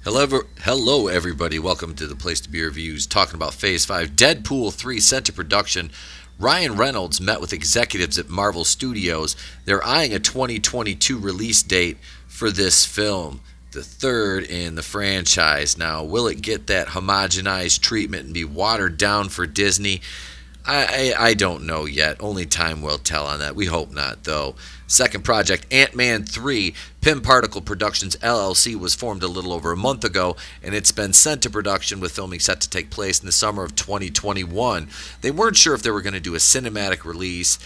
Hello, everybody. Welcome to the Place to Be Reviews, talking about Phase 5. Deadpool 3 sent to production. Ryan Reynolds met with executives at Marvel Studios. They're eyeing a 2022 release date for this film, the third in the franchise. Now, will it get that homogenized treatment and be watered down for Disney? I don't know yet. Only time will tell on that. We hope not, though. Second project, Ant-Man 3. Pym Particle Productions LLC was formed a little over a month ago, and it's been sent to production with filming set to take place in the summer of 2021. They weren't sure if they were going to do a cinematic release,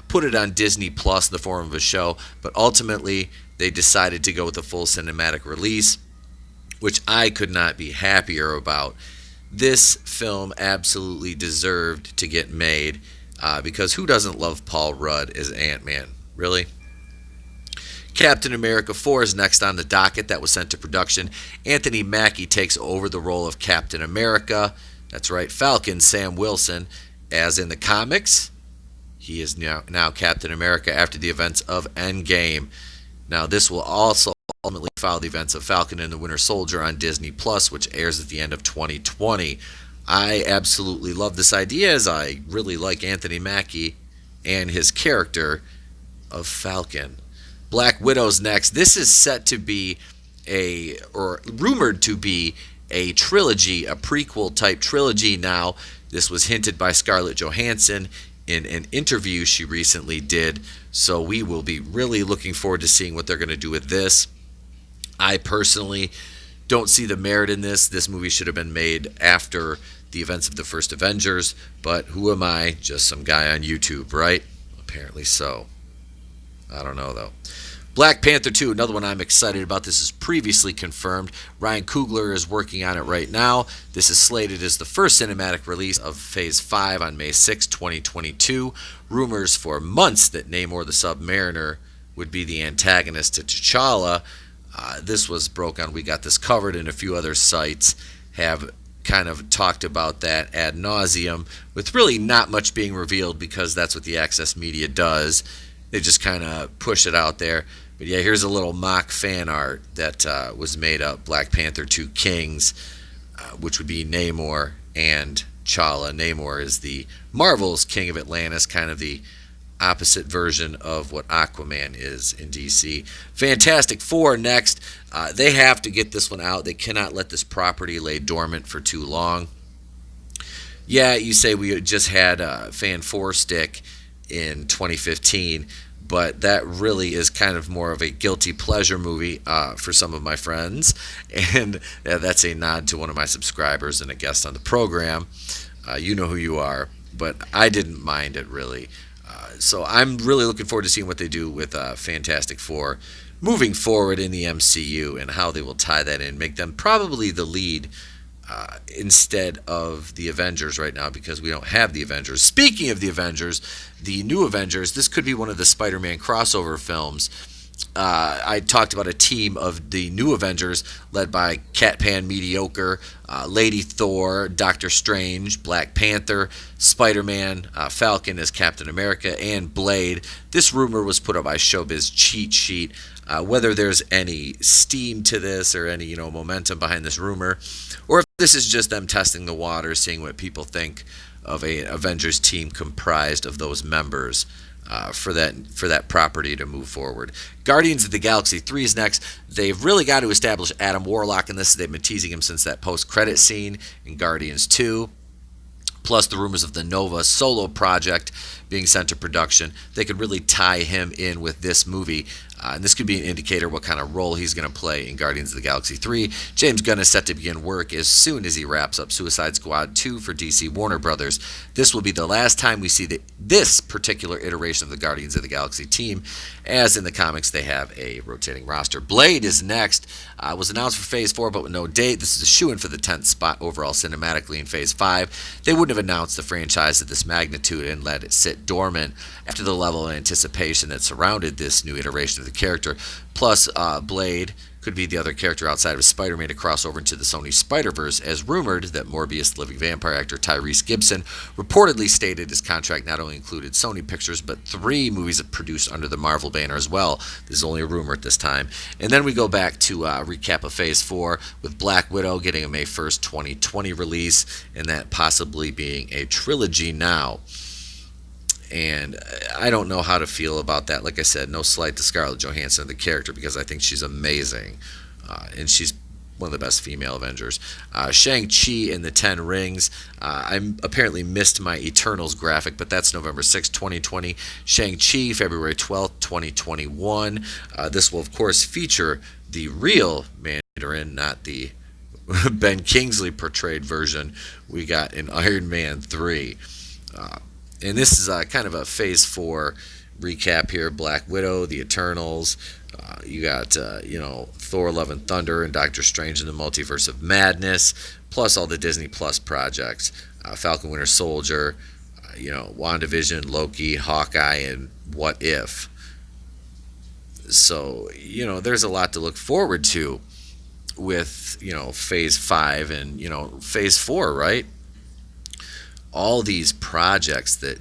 put it on Disney Plus in the form of a show, but ultimately they decided to go with a full cinematic release, which I could not be happier about. This film absolutely deserved to get made because who doesn't love Paul Rudd as Ant-Man? Really? Captain America 4 is next on the docket. That was sent to production. Anthony Mackie takes over the role of Captain America. That's right, Falcon Sam Wilson. As in the comics, he is now Captain America after the events of Endgame. Now, this will also ultimately follow the events of Falcon and the Winter Soldier on Disney Plus, which airs at the end of 2020. I absolutely love this idea, as I really like Anthony Mackie and his character of Falcon. Black Widow's next. This is set to be or rumored to be a trilogy, a prequel type trilogy now. This was hinted by Scarlett Johansson in an interview she recently did, so we will be really looking forward to seeing what they're going to do with this. I personally don't see the merit in this. This movie should have been made after the events of the first Avengers, but who am I? Just some guy on YouTube, right? Apparently so. I don't know, though. Black Panther 2, another one I'm excited about. This is previously confirmed. Ryan Coogler is working on it right now. This is slated as the first cinematic release of Phase 5 on May 6, 2022. Rumors for months that Namor the Submariner would be the antagonist to T'Challa. This was broke on We Got This Covered, and a few other sites have kind of talked about that ad nauseum, with really not much being revealed because that's what the Access Media does. They just kind of push it out there. But yeah, here's a little mock fan art that was made of Black Panther 2 Kings, which would be Namor and T'Challa. Namor is the Marvel's King of Atlantis, kind of the opposite version of what Aquaman is in DC. Fantastic Four next. They have to get this one out. They cannot let this property lay dormant for too long. Yeah, you say we just had Fan Four Stick in 2015, but that really is kind of more of a guilty pleasure movie for some of my friends, and that's a nod to one of my subscribers and a guest on the program. You know who you are, but I didn't mind it really. So I'm really looking forward to seeing what they do with Fantastic Four moving forward in the MCU and how they will tie that in, make them probably the lead instead of the Avengers right now, because we don't have the Avengers. Speaking of the Avengers, the new Avengers, this could be one of the Spider-Man crossover films. I talked about a team of the new Avengers led by Cat Pan Mediocre, Lady Thor, Doctor Strange, Black Panther, Spider-Man, Falcon as Captain America, and Blade. This rumor was put up by Showbiz Cheat Sheet. Whether there's any steam to this or any momentum behind this rumor, or if this is just them testing the water, seeing what people think of a Avengers team comprised of those members. For that property to move forward. Guardians of the Galaxy 3 is next. They've really got to establish Adam Warlock in this. They've been teasing him since that post-credit scene in Guardians 2. Plus the rumors of the Nova solo project being sent to production. They could really tie him in with this movie. And this could be an indicator what kind of role he's going to play in Guardians of the Galaxy 3. James Gunn is set to begin work as soon as he wraps up Suicide Squad 2 for DC Warner Brothers. This will be the last time we see this particular iteration of the Guardians of the Galaxy team, as in the comics they have a rotating roster. Blade is next. Was announced for Phase 4 but with no date. This is a shoo-in for the 10th spot overall cinematically in Phase 5. They wouldn't have announced the franchise of this magnitude and let it sit sit dormant after the level of anticipation that surrounded this new iteration of the character. Plus, Blade could be the other character outside of Spider-Man to cross over into the Sony Spider-Verse, as rumored that Morbius living vampire actor Tyrese Gibson reportedly stated his contract not only included Sony Pictures, but 3 movies produced under the Marvel banner as well. This is only a rumor at this time. And then we go back to recap of Phase 4, with Black Widow getting a May 1st, 2020 release, and that possibly being a trilogy now. And I don't know how to feel about that. Like I said, no slight to Scarlett Johansson, the character, because I think she's amazing. And she's one of the best female Avengers. Shang-Chi and the Ten Rings. I apparently missed my Eternals graphic, but that's November 6, 2020. Shang-Chi, February 12th, 2021. This will, of course, feature the real Mandarin, not the Ben Kingsley portrayed version we got in Iron Man 3. And this is kind of a Phase 4 recap here. Black Widow, the Eternals. You got, Thor, Love and Thunder, and Doctor Strange in the Multiverse of Madness, plus all the Disney Plus projects. Falcon Winter Soldier, WandaVision, Loki, Hawkeye, and What If. So, there's a lot to look forward to with, Phase 5 and, Phase 4, right? All these projects that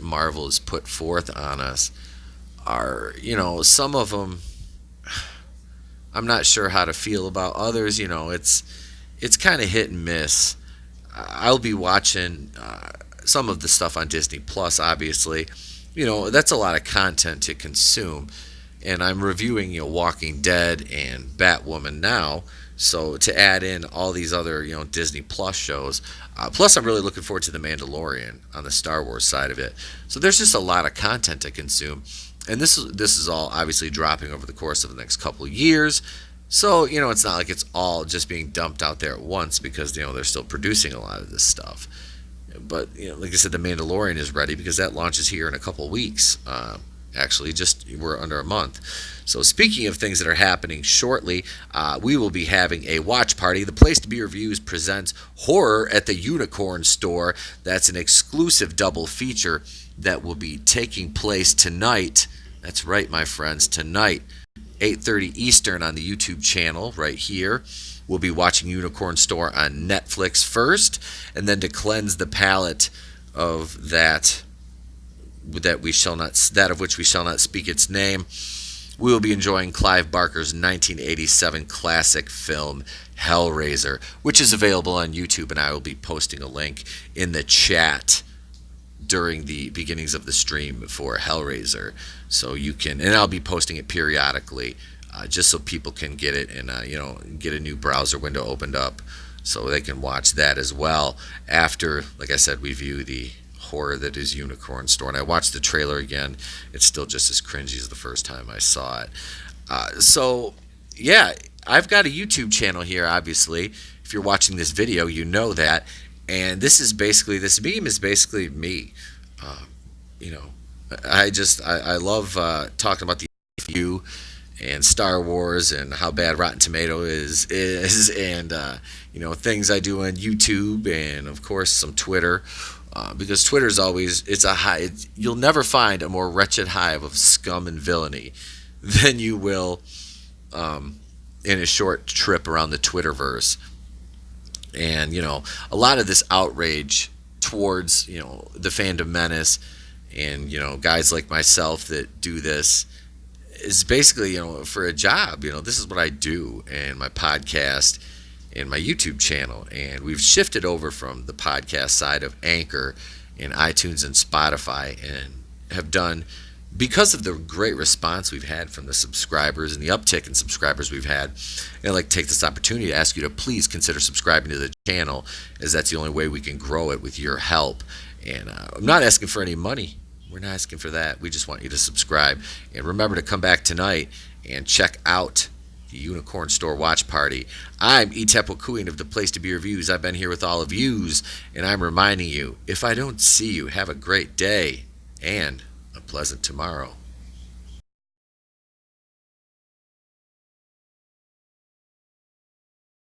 Marvel has put forth on us are, some of them I'm not sure how to feel about. Others, it's kind of hit and miss. I'll be watching some of the stuff on Disney Plus, obviously. That's a lot of content to consume. And I'm reviewing, Walking Dead and Batwoman now. So to add in all these other, Disney Plus shows, plus I'm really looking forward to The Mandalorian on the Star Wars side of it. So there's just a lot of content to consume, and this is all obviously dropping over the course of the next couple of years. So it's not like it's all just being dumped out there at once, because they're still producing a lot of this stuff. But like I said, The Mandalorian is ready because that launches here in a couple of weeks. Actually, we're under a month. So speaking of things that are happening shortly, we will be having a watch party. The Place to Be Reviews presents Horror at the Unicorn Store. That's an exclusive double feature that will be taking place tonight. That's right, my friends, tonight, 8:30 Eastern on the YouTube channel right here. We'll be watching Unicorn Store on Netflix first, and then to cleanse the palate of that of which we shall not speak its name, we will be enjoying Clive Barker's 1987 classic film Hellraiser, which is available on YouTube, and I will be posting a link in the chat during the beginnings of the stream for Hellraiser. So you can, and I'll be posting it periodically, just so people can get it and get a new browser window opened up so they can watch that as well after, like I said, we view the horror that is Unicorn Store. And I watched the trailer again. It's still just as cringy as the first time I saw it. So yeah, I've got a YouTube channel here, obviously. If you're watching this video, you know that. And this meme is basically me. I love talking about the FU and Star Wars and how bad Rotten Tomato is and things I do on YouTube, and of course some Twitter. Because Twitter's always, you'll never find a more wretched hive of scum and villainy than you will in a short trip around the Twitterverse. And, a lot of this outrage towards, the fandom menace and, guys like myself that do this is basically, for a job. This is what I do, and my podcast and my YouTube channel. And we've shifted over from the podcast side of Anchor and iTunes and Spotify, and have done, because of the great response we've had from the subscribers and the uptick in subscribers we've had. And I'd like to take this opportunity to ask you to please consider subscribing to the channel, as that's the only way we can grow it with your help. And I'm not asking for any money. We're not asking for that. We just want you to subscribe. And remember to come back tonight and check out the Unicorn Store Watch Party. I'm Etepo of the Place to Be Reviews. I've been here with all of yous, and I'm reminding you, if I don't see you, have a great day and a pleasant tomorrow.